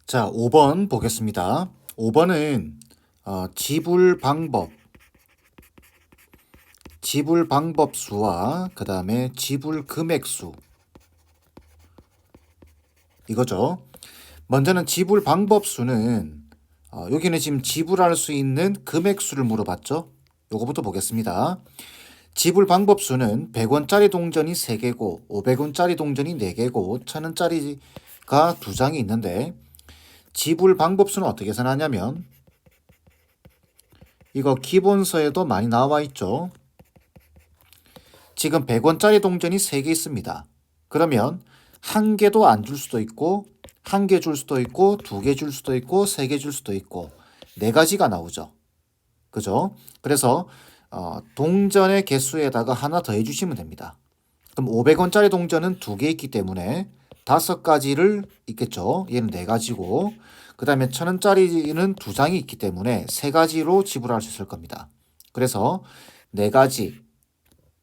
자, 5번 보겠습니다. 5번은 지불 방법수와 그 다음에 지불 금액수 이거죠. 먼저는 지불 방법수는 여기는 지금 지불할 수 있는 금액수를 물어봤죠. 요거부터 보겠습니다. 지불 방법수는 100원짜리 동전이 3개고 500원짜리 동전이 4개고 1000원짜리가 2장이 있는데 지불 방법수는 어떻게 계산하냐면 이거 기본서에도 많이 나와 있죠. 지금 100원짜리 동전이 3개 있습니다. 그러면 한 개도 안 줄 수도 있고 한 개 줄 수도 있고 2개 줄 수도 있고 3개 줄 수도 있고 4가지가 나오죠. 그죠? 그래서 동전의 개수에다가 하나 더 해주시면 됩니다. 그럼 500원짜리 동전은 2개 있기 때문에 5가지를 있겠죠. 얘는 4가지고 그 다음에 1000원짜리는 2장이 있기 때문에 3가지로 지불할 수 있을 겁니다. 그래서 4가지,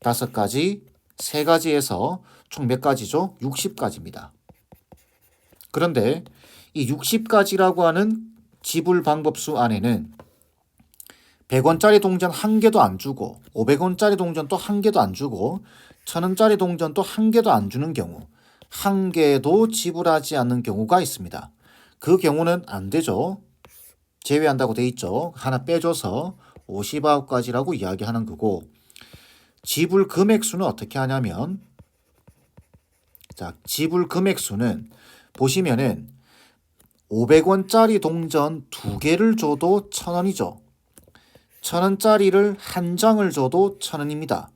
5가지, 3가지에서 총 몇 가지죠? 60가지입니다. 그런데 이 60가지라고 하는 지불 방법수 안에는 100원짜리 동전 한 개도 안 주고 500원짜리 동전 또 한 개도 안 주고 1000원짜리 동전 또 한 개도 안 주는 경우 한 개도 지불하지 않는 경우가 있습니다. 그 경우는 안 되죠. 제외한다고 돼 있죠. 하나 빼줘서 59가지라고 이야기하는 거고 지불 금액수는 어떻게 하냐면 자, 지불 금액수는 보시면은 500원짜리 동전 2개를 줘도 1000원이죠. 1000원짜리를 한 장을 줘도 1000원입니다.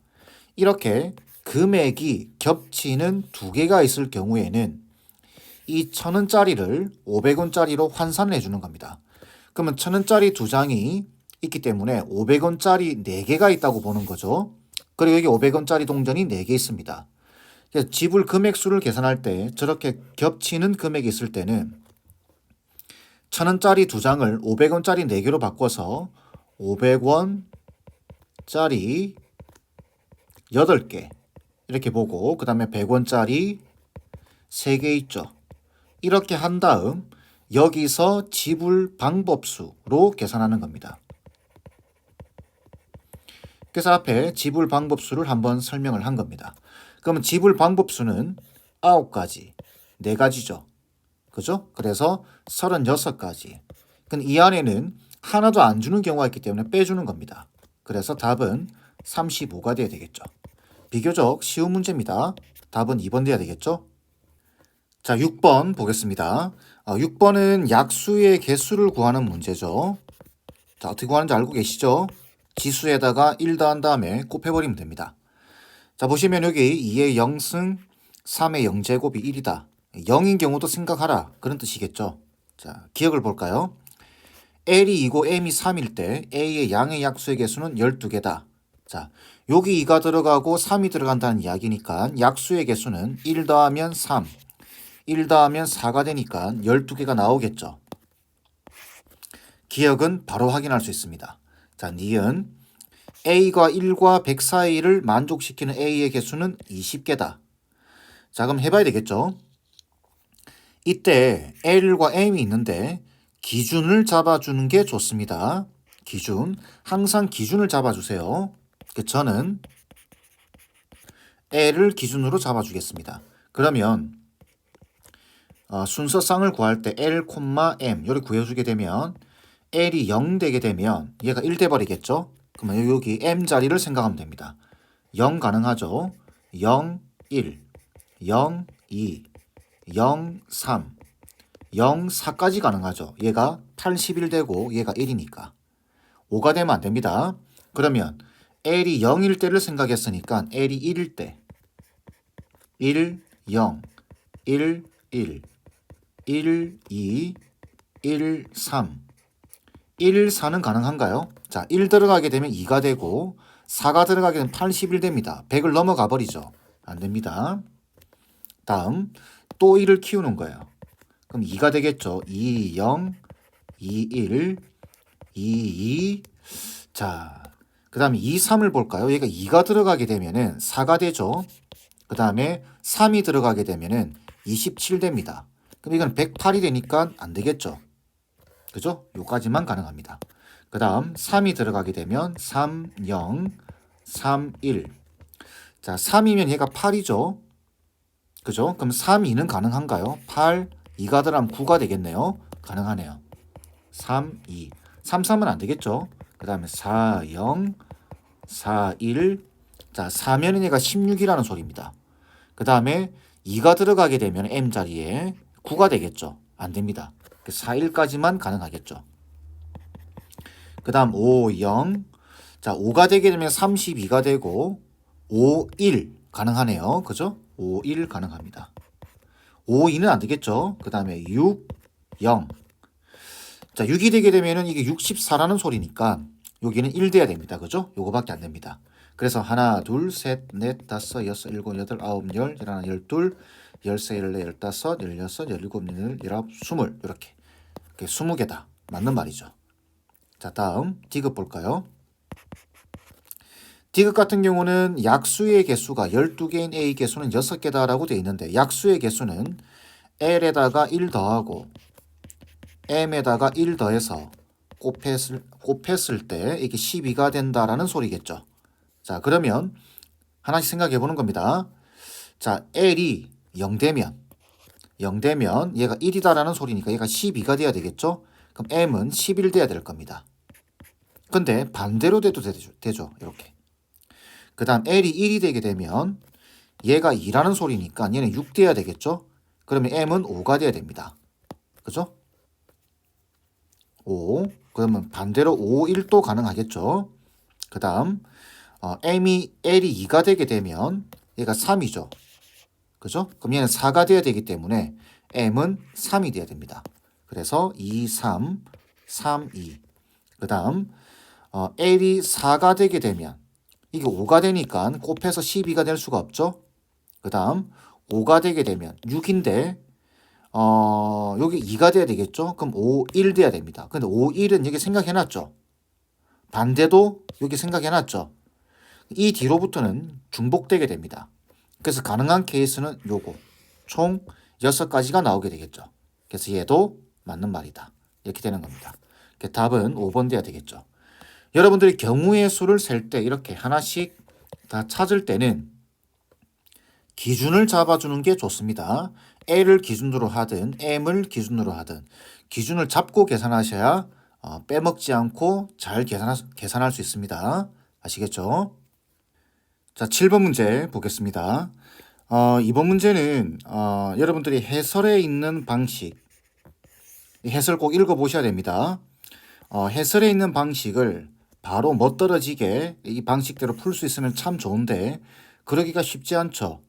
이렇게 금액이 겹치는 2개가 있을 경우에는 이 1000원짜리를 500원짜리로 환산을 해주는 겁니다. 그러면 1000원짜리 2장이 있기 때문에 500원짜리 4개가 있다고 보는 거죠. 그리고 여기 500원짜리 동전이 4개 있습니다. 그래서 지불 금액수를 계산할 때 저렇게 겹치는 금액이 있을 때는 1000원짜리 2장을 500원짜리 4개로 바꿔서 500원짜리 8개 이렇게 보고 그 다음에 100원짜리 3개 있죠. 이렇게 한 다음 여기서 지불 방법수로 계산하는 겁니다. 그래서 앞에 지불 방법수를 한번 설명을 한 겁니다. 그러면 지불 방법수는 9가지, 4가지죠. 그죠? 그래서 36가지. 그럼 이 안에는 하나도 안 주는 경우가 있기 때문에 빼주는 겁니다. 그래서 답은 35가 돼야 되겠죠. 비교적 쉬운 문제입니다. 답은 2번 돼야 되겠죠? 자, 6번 보겠습니다. 6번은 약수의 개수를 구하는 문제죠. 자, 어떻게 구하는지 알고 계시죠? 지수에다가 1 더한 다음에 곱해버리면 됩니다. 자, 보시면 여기 2의 0승 3의 0제곱이 1이다. 0인 경우도 생각하라. 그런 뜻이겠죠. 자, 기억을 볼까요? L이 2고 M이 3일 때 A의 양의 약수의 개수는 12개다. 자, 여기 2가 들어가고 3이 들어간다는 이야기니까 약수의 개수는 1 더하면 3, 1 더하면 4가 되니까 12개가 나오겠죠. 기억은 바로 확인할 수 있습니다. 자, 니은 A가 1과 100 사이를 만족시키는 A의 개수는 20개다. 자, 그럼 해봐야 되겠죠. 이때 L과 M이 있는데 기준을 잡아주는 게 좋습니다. 기준. 항상 기준을 잡아주세요. 저는 L을 기준으로 잡아주겠습니다. 그러면 순서쌍을 구할 때 L, M 이렇게 구해주게 되면 L이 0 되게 되면 얘가 1 돼버리겠죠. 그러면 여기 M 자리를 생각하면 됩니다. 0 가능하죠. 0, 1, 0, 2, 0, 3, 0, 4까지 가능하죠. 얘가 81 되고 얘가 1이니까. 5가 되면 안 됩니다. 그러면 L이 0일 때를 생각했으니까 L이 1일 때 1, 0, 1, 1, 1, 2, 1, 3, 1, 4는 가능한가요? 자, 1 들어가게 되면 2가 되고 4가 들어가게 되면 81 됩니다. 100을 넘어가 버리죠. 안 됩니다. 다음 또 1을 키우는 거예요. 그럼 2가 되겠죠. 2, 0, 2, 1, 2, 2. 자, 그 다음에 2, 3을 볼까요? 얘가 2가 들어가게 되면은 4가 되죠. 그 다음에 3이 들어가게 되면은 27 됩니다. 그럼 이건 108이 되니까 안 되겠죠. 그죠? 요까지만 가능합니다. 그 다음 3이 들어가게 되면 3, 0, 3, 1. 자, 3이면 얘가 8이죠. 그죠? 그럼 3, 2는 가능한가요? 8, 2가 들어가면 9가 되겠네요. 가능하네요. 3, 2. 3, 3은 안 되겠죠. 그 다음에 4, 0, 4, 1. 자, 4면은 얘가 16이라는 소리입니다. 그 다음에 2가 들어가게 되면 M 자리에 9가 되겠죠. 안 됩니다. 4, 1까지만 가능하겠죠. 그 다음 5, 0. 자, 5가 되게 되면 32가 되고 5, 1 가능하네요. 그죠? 5, 1 가능합니다. 5, 2는 안 되겠죠. 그 다음에 6, 0. 자, 6이 되게 되면은 이게 64라는 소리니까 여기는 1 돼야 됩니다. 그죠? 요거밖에 안 됩니다. 그래서 하나, 둘, 셋, 넷, 다섯, 여섯, 일곱, 여덟, 아홉, 열, 열하나, 열둘, 열세, 열네, 열다섯, 열여섯, 열일곱, 열아홉, 스물 이렇게 20개다. 맞는 말이죠. 자, 다음 디귿 볼까요? 디귿 같은 경우는 약수의 개수가 12개인 A 개수는 6개다라고 되어 있는데 약수의 개수는 L에다가 1 더하고 M에다가 1 더해서 곱했을 때 이게 12가 된다라는 소리겠죠. 자, 그러면 하나씩 생각해 보는 겁니다. 자, L이 0되면 얘가 1이다라는 소리니까 얘가 12가 돼야 되겠죠. 그럼 M은 11 돼야 될 겁니다. 근데 반대로 돼도 되죠. 이렇게. 그 다음 L이 1이 되게 되면 얘가 2라는 소리니까 얘는 6 돼야 되겠죠. 그러면 M은 5가 돼야 됩니다. 그죠? 5. 그러면 반대로 5, 1도 가능하겠죠. 그 다음 L이 2가 되게 되면 얘가 3이죠. 그죠? 그럼 얘는 4가 돼야 되기 때문에 M은 3이 돼야 됩니다. 그래서 2, 3, 3, 2. 그 다음 L이 4가 되게 되면 이게 5가 되니까 곱해서 12가 될 수가 없죠. 그 다음 5가 되게 되면 6인데 여기 2가 돼야 되겠죠. 그럼 5, 1 돼야 됩니다. 근데 5, 1은 여기 생각해놨죠. 반대도 여기 생각해놨죠. 이 뒤로부터는 중복되게 됩니다. 그래서 가능한 케이스는 요거 총 6가지가 나오게 되겠죠. 그래서 얘도 맞는 말이다. 이렇게 되는 겁니다. 답은 5번 돼야 되겠죠. 여러분들이 경우의 수를 셀 때 이렇게 하나씩 다 찾을 때는 기준을 잡아주는 게 좋습니다. L을 기준으로 하든 M을 기준으로 하든 기준을 잡고 계산하셔야 빼먹지 않고 잘 계산할 수 있습니다. 아시겠죠? 자, 7번 문제 보겠습니다. 이번 문제는 여러분들이 해설에 있는 방식, 해설 꼭 읽어보셔야 됩니다. 해설에 있는 방식을 바로 멋떨어지게 이 방식대로 풀 수 있으면 참 좋은데 그러기가 쉽지 않죠.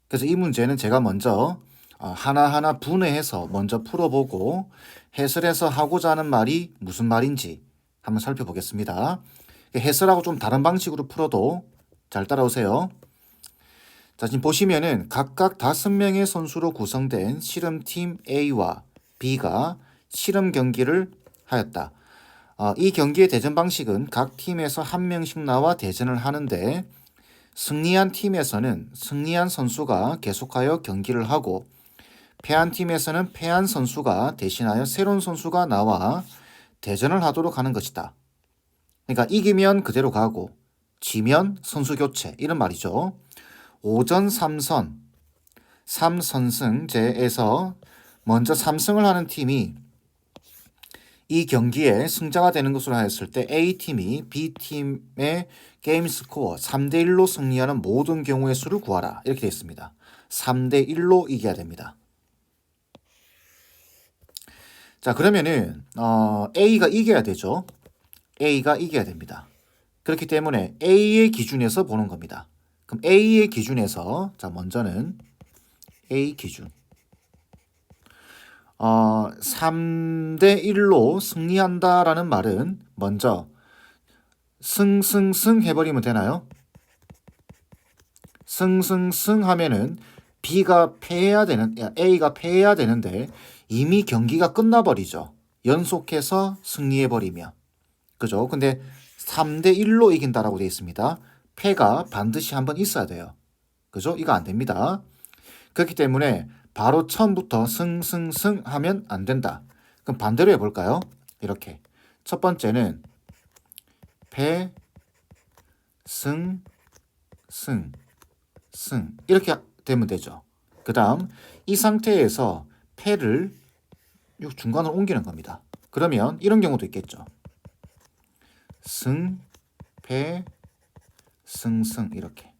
그래서 이 문제는 제가 먼저 하나하나 분해해서 먼저 풀어보고 해설해서 하고자 하는 말이 무슨 말인지 한번 살펴보겠습니다. 해설하고 좀 다른 방식으로 풀어도 잘 따라오세요. 자, 지금 보시면은 각각 5명의 선수로 구성된 씨름팀 A와 B가 씨름 경기를 하였다. 이 경기의 대전 방식은 각 팀에서 한 명씩 나와 대전을 하는데 승리한 팀에서는 승리한 선수가 계속하여 경기를 하고 패한 팀에서는 패한 선수가 대신하여 새로운 선수가 나와 대전을 하도록 하는 것이다. 그러니까 이기면 그대로 가고 지면 선수 교체 이런 말이죠. 5전 3선 3선승제에서 먼저 3승을 하는 팀이 이 경기에 승자가 되는 것으로 하였을 때 A팀이 B팀의 게임 스코어 3대1로 승리하는 모든 경우의 수를 구하라. 이렇게 되어 있습니다. 3대1로 이겨야 됩니다. 자, 그러면은 A가 이겨야 되죠. A가 이겨야 됩니다. 그렇기 때문에 A의 기준에서 보는 겁니다. 그럼 A의 기준에서 자, 먼저는 A 기준 3대1로 승리한다라는 말은 먼저 승승승 해버리면 되나요? 승승승 하면은 B가 패해야 되는, A가 패해야 되는데 이미 경기가 끝나버리죠. 연속해서 승리해버리면. 그죠? 근데 3대1로 이긴다라고 되어 있습니다. 패가 반드시 한번 있어야 돼요. 그죠? 이거 안 됩니다. 그렇기 때문에 바로 처음부터 승승승 하면 안 된다. 그럼 반대로 해볼까요? 이렇게. 첫 번째는 패, 승, 승, 승. 이렇게 되면 되죠. 그 다음 이 상태에서 패를 중간으로 옮기는 겁니다. 그러면 이런 경우도 있겠죠. 승, 패, 승, 승 이렇게.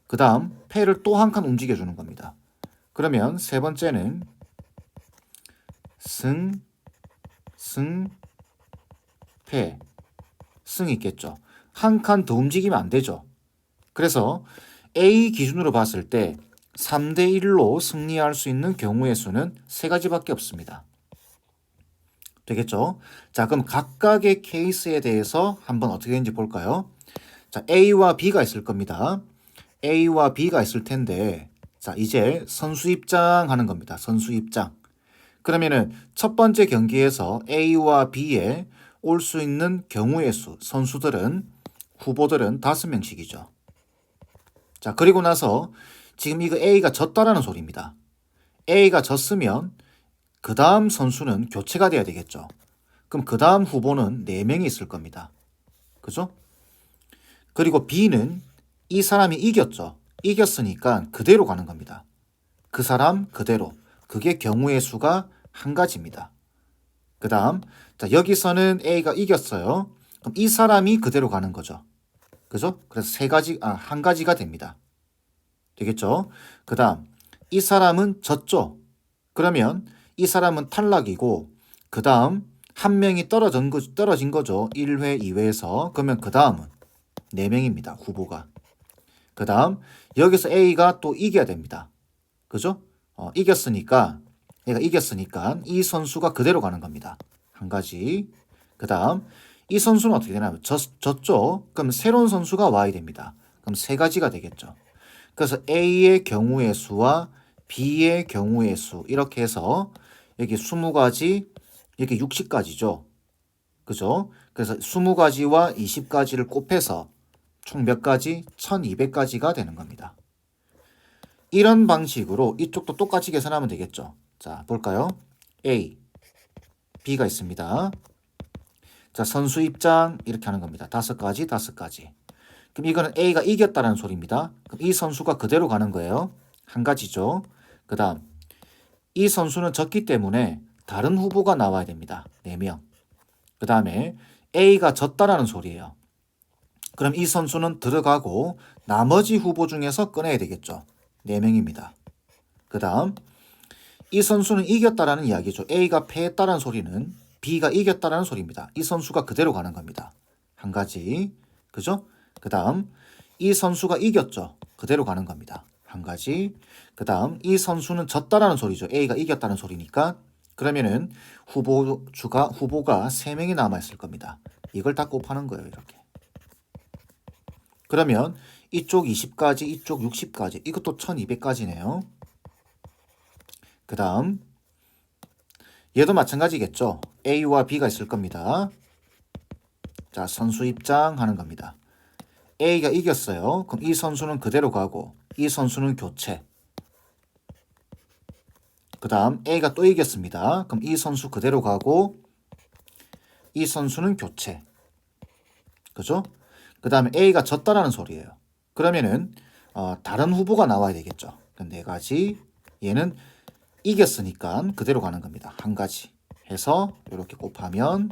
그 다음 패를 또 한 칸 움직여주는 겁니다. 그러면 세 번째는 승, 승, 패, 승이 있겠죠. 한 칸 더 움직이면 안 되죠. 그래서 A 기준으로 봤을 때 3대 1로 승리할 수 있는 경우의 수는 세 가지밖에 없습니다. 되겠죠? 자, 그럼 각각의 케이스에 대해서 한번 어떻게 되는지 볼까요? 자, A와 B가 있을 겁니다. A와 B가 있을 텐데, 자, 이제 선수 입장 하는 겁니다. 선수 입장. 그러면은 첫 번째 경기에서 A와 B에 올 수 있는 경우의 수, 선수들은, 후보들은 5명씩이죠. 자, 그리고 나서 지금 이거 A가 졌다라는 소리입니다. A가 졌으면 그 다음 선수는 교체가 돼야 되겠죠. 그럼 그 다음 후보는 4명이 있을 겁니다. 그죠? 그리고 B는 이 사람이 이겼죠. 이겼으니까 그대로 가는 겁니다. 그 사람 그대로. 그게 경우의 수가 한 가지입니다. 그 다음, 자, 여기서는 A가 이겼어요. 그럼 이 사람이 그대로 가는 거죠. 그죠? 그래서 한 가지가 됩니다. 되겠죠? 그 다음, 이 사람은 졌죠. 그러면 이 사람은 탈락이고, 그 다음, 한 명이 떨어진 거죠. 1회, 2회에서. 그러면 그 다음은 4명입니다. 후보가. 그 다음, 여기서 A가 또 이겨야 됩니다. 그죠? 이겼으니까, 얘가 이겼으니까 이 선수가 그대로 가는 겁니다. 한 가지. 그 다음, 이 선수는 어떻게 되냐면, 졌죠? 그럼 새로운 선수가 와야 됩니다. 그럼 세 가지가 되겠죠. 그래서 A의 경우의 수와 B의 경우의 수, 이렇게 해서 여기 20가지, 여기 60가지죠. 그죠? 그래서 20가지와 20가지를 곱해서 총 몇 가지? 1200가지가 되는 겁니다. 이런 방식으로 이쪽도 똑같이 계산하면 되겠죠. 자, 볼까요? A, B가 있습니다. 자, 선수 입장 이렇게 하는 겁니다. 5가지, 5가지. 그럼 이거는 A가 이겼다는 소리입니다. 그럼 이 선수가 그대로 가는 거예요. 한 가지죠. 그 다음, 이 선수는 졌기 때문에 다른 후보가 나와야 됩니다. 4명. 그 다음에 A가 졌다라는 소리예요. 그럼 이 선수는 들어가고 나머지 후보 중에서 꺼내야 되겠죠. 4명입니다. 그 다음, 이 선수는 이겼다라는 이야기죠. A가 패했다라는 소리는 B가 이겼다라는 소리입니다. 이 선수가 그대로 가는 겁니다. 한 가지. 그죠? 그 다음, 이 선수가 이겼죠. 그대로 가는 겁니다. 한 가지. 그 다음, 이 선수는 졌다라는 소리죠. A가 이겼다는 소리니까. 그러면은 후보가 3명이 남아있을 겁니다. 이걸 다 곱하는 거예요. 이렇게. 그러면 이쪽 20가지, 이쪽 60가지, 이것도 1200가지네요. 그 다음, 얘도 마찬가지겠죠. A와 B가 있을 겁니다. 자, 선수 입장 하는 겁니다. A가 이겼어요. 그럼 이 선수는 그대로 가고, 이 선수는 교체. 그 다음, A가 또 이겼습니다. 그럼 이 선수 그대로 가고, 이 선수는 교체. 그죠? 그 다음에 A가 졌다라는 소리예요. 그러면은, 다른 후보가 나와야 되겠죠. 4가지. 얘는 이겼으니까 그대로 가는 겁니다. 한 가지 해서 이렇게 곱하면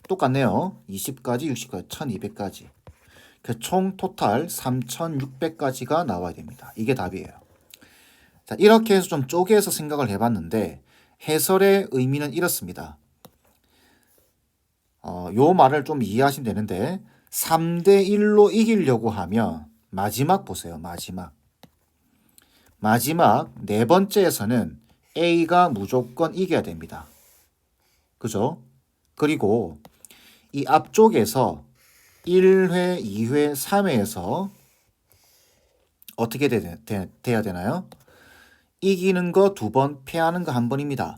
똑같네요. 20가지, 60가지, 1200가지. 총 토탈 3600가지가 나와야 됩니다. 이게 답이에요. 자, 이렇게 해서 좀 쪼개서 생각을 해봤는데 해설의 의미는 이렇습니다. 요 말을 좀 이해하시면 되는데 3대 1로 이기려고 하면 마지막 보세요. 마지막 네 번째에서는 A가 무조건 이겨야 됩니다. 그죠? 그리고 이 앞쪽에서 1회, 2회, 3회에서 어떻게 돼야 되나요? 이기는 거 2번, 패하는 거 1번입니다.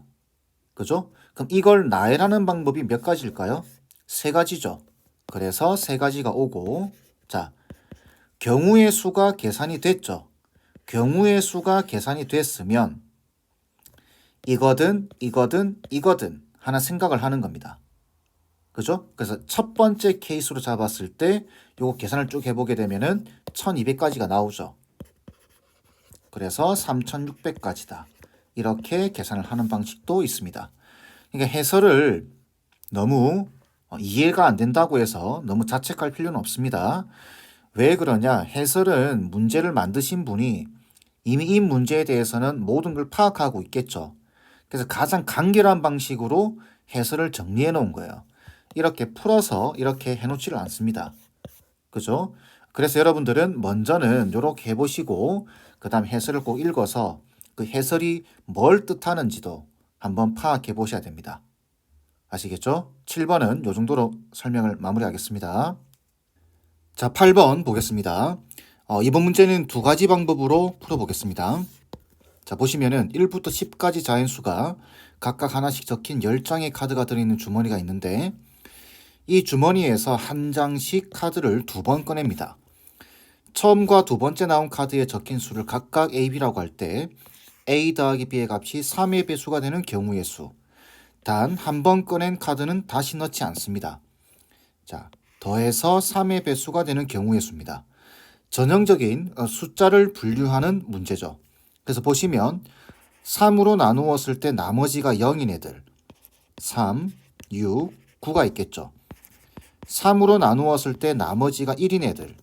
그죠? 그럼 이걸 나열하는 방법이 몇 가지일까요? 3가지죠. 그래서 3가지가 오고, 자, 경우의 수가 계산이 됐죠. 경우의 수가 계산이 됐으면 이거든 하나 생각을 하는 겁니다. 그죠? 그래서 첫 번째 케이스로 잡았을 때 요거 계산을 쭉 해보게 되면은 1200까지가 나오죠. 그래서 3600까지다. 이렇게 계산을 하는 방식도 있습니다. 그러니까 해설을 너무 이해가 안 된다고 해서 너무 자책할 필요는 없습니다. 왜 그러냐? 해설은 문제를 만드신 분이 이미 이 문제에 대해서는 모든 걸 파악하고 있겠죠. 그래서 가장 간결한 방식으로 해설을 정리해 놓은 거예요. 이렇게 풀어서 이렇게 해놓지를 않습니다. 그죠? 그래서 여러분들은 먼저는 이렇게 해보시고 그 다음 해설을 꼭 읽어서 그 해설이 뭘 뜻하는지도 한번 파악해 보셔야 됩니다. 아시겠죠? 7번은 이 정도로 설명을 마무리하겠습니다. 자, 8번 보겠습니다. 이번 문제는 두 가지 방법으로 풀어보겠습니다. 자, 보시면은 1부터 10까지 자연수가 각각 하나씩 적힌 10장의 카드가 들어있는 주머니가 있는데 이 주머니에서 한 장씩 카드를 두 번 꺼냅니다. 처음과 두 번째 나온 카드에 적힌 수를 각각 A, B라고 할 때 A 더하기 B의 값이 3의 배수가 되는 경우의 수. 단 한 번 꺼낸 카드는 다시 넣지 않습니다. 자, 더해서 3의 배수가 되는 경우의 수입니다. 전형적인 숫자를 분류하는 문제죠. 그래서 보시면 3으로 나누었을 때 나머지가 0인 애들 3, 6, 9가 있겠죠. 3으로 나누었을 때 나머지가 1인 애들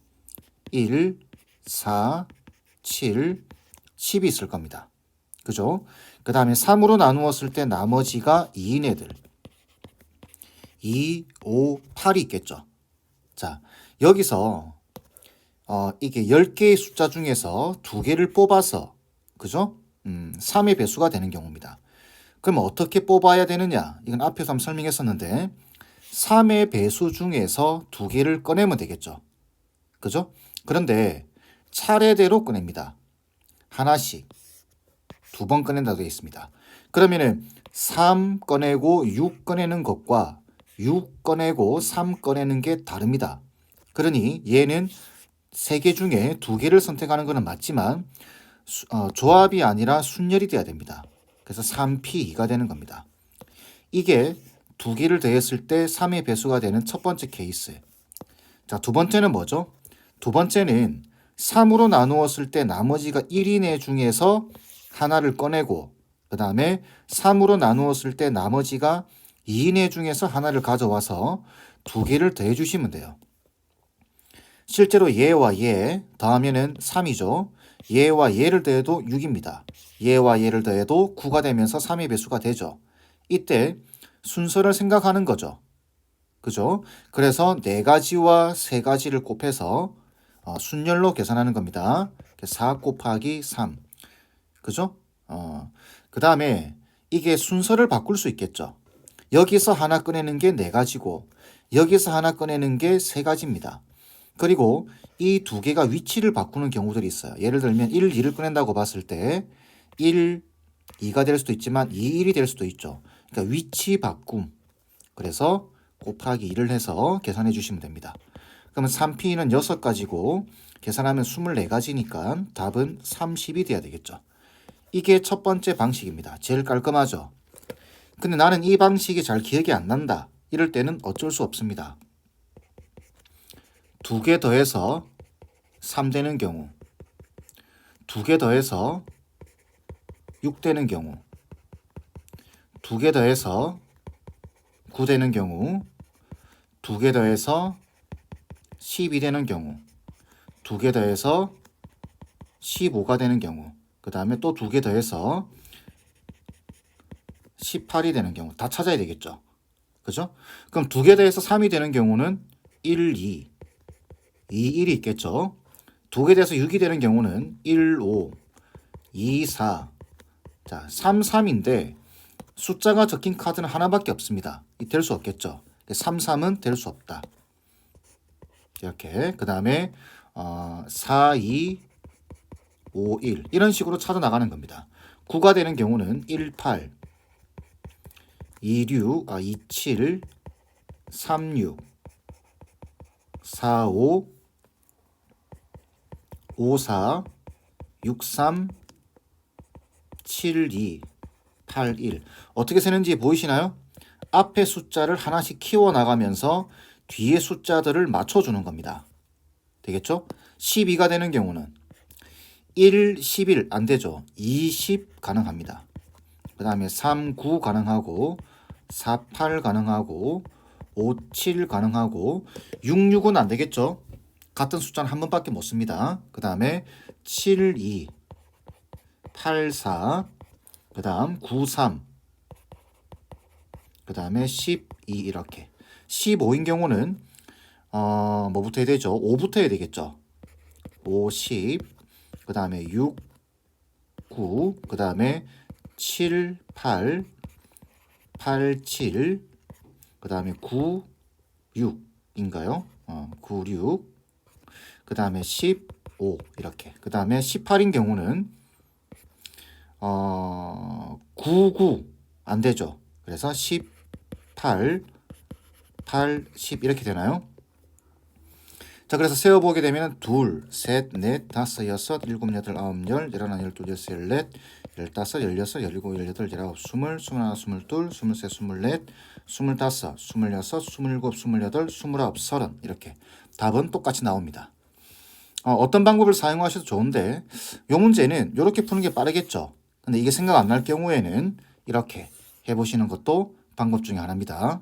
1, 4, 7, 10이 있을 겁니다. 그죠? 그 다음에 3으로 나누었을 때 나머지가 2인 애들 2, 5, 8이 있겠죠. 자, 여기서 이게 10개의 숫자 중에서 2개를 뽑아서 그죠? 3의 배수가 되는 경우입니다. 그럼 어떻게 뽑아야 되느냐? 이건 앞에서 한번 설명했었는데 3의 배수 중에서 2개를 꺼내면 되겠죠. 그죠? 그런데 차례대로 꺼냅니다. 하나씩 2번 꺼낸다고 되어 있습니다. 그러면은 3 꺼내고 6 꺼내는 것과 6 꺼내고 3 꺼내는 게 다릅니다. 그러니 얘는 3개 중에 2개를 선택하는 것은 맞지만 조합이 아니라 순열이 돼야 됩니다. 그래서 3P2가 되는 겁니다. 이게 2개를 더했을 때 3의 배수가 되는 첫 번째 케이스. 자, 두 번째는 뭐죠? 두 번째는 3으로 나누었을 때 나머지가 1인 애 중에서 하나를 꺼내고 그 다음에 3으로 나누었을 때 나머지가 2인 애 중에서 하나를 가져와서 2개를 더해 주시면 돼요. 실제로 얘와 얘 더하면은 3이죠. 얘와 얘를 더해도 6입니다. 얘와 얘를 더해도 9가 되면서 3의 배수가 되죠. 이때 순서를 생각하는 거죠. 그죠? 그래서 4가지와 3가지를 곱해서 순열로 계산하는 겁니다. 4 곱하기 3. 그죠? 그 다음에 이게 순서를 바꿀 수 있겠죠. 여기서 하나 꺼내는 게 4가지고 여기서 하나 꺼내는 게 3가지입니다. 그리고 이 2개가 위치를 바꾸는 경우들이 있어요. 예를 들면 1, 2를 꺼낸다고 봤을 때 1, 2가 될 수도 있지만 2, 1이 될 수도 있죠. 그러니까 위치 바꿈. 그래서 곱하기 2를 해서 계산해 주시면 됩니다. 그러면 3P는 6가지고 계산하면 24가지니까 답은 30이 돼야 되겠죠. 이게 첫 번째 방식입니다. 제일 깔끔하죠. 근데 나는 이 방식이 잘 기억이 안 난다. 이럴 때는 어쩔 수 없습니다. 2개 더해서 3 되는 경우 2개 더해서 6 되는 경우 2개 더해서 9 되는 경우 2개 더해서 12 되는 경우 2개 더해서 15가 되는 경우 그 다음에 또 2개 더해서 18이 되는 경우 다 찾아야 되겠죠. 그죠? 그럼 2개 더해서 3이 되는 경우는 1, 2, 2, 1이 있겠죠. 2개 더해서 6이 되는 경우는 1, 5, 2, 4. 자, 3, 3인데 숫자가 적힌 카드는 하나밖에 없습니다. 될 수 없겠죠. 3, 3은 될 수 없다. 이렇게 그 다음에 4, 2, 5, 1 이런 식으로 찾아 나가는 겁니다. 9가 되는 경우는 1, 8, 2, 7, 3, 6, 4, 5, 5, 4, 63, 72, 81. 어떻게 세는지 보이시나요? 앞에 숫자를 하나씩 키워나가면서 뒤에 숫자들을 맞춰주는 겁니다. 되겠죠? 12가 되는 경우는 1, 11 안 되죠. 20 가능합니다. 그 다음에 3, 9 가능하고 4, 8 가능하고 5, 7 가능하고 6, 6은 안 되겠죠. 같은 숫자는 한 번밖에 못 씁니다. 그 다음에 7, 2, 8, 4, 그 다음 9, 3, 그 다음에 12 이렇게. 15인 경우는 뭐부터 해야 되죠? 5부터 해야 되겠죠. 5, 10, 그 다음에 6, 9, 그 다음에 7, 8, 8, 7, 그 다음에 9, 6인가요? 9, 6, 그 다음에 15 이렇게. 그 다음에 18인 경우는 9, 9 안 되죠. 그래서 18, 8, 10 이렇게 되나요? 자, 그래서 세어보게 되면 둘, 셋, 넷, 다섯, 여섯, 일곱, 여덟, 아홉, 열, 열하나, 열둘, 열셋, 열넷, 열다섯, 열여섯, 열일곱, 열여덟, 열아홉, 스물, 스물하나, 스물둘, 스물셋, 스물넷, 스물다섯, 스물여섯, 스물일곱, 스물여덟, 스물아홉, 서른 이렇게 답은 똑같이 나옵니다. 어떤 방법을 사용하셔도 좋은데 이 문제는 이렇게 푸는 게 빠르겠죠. 근데 이게 생각 안 날 경우에는 이렇게 해보시는 것도 방법 중에 하나입니다.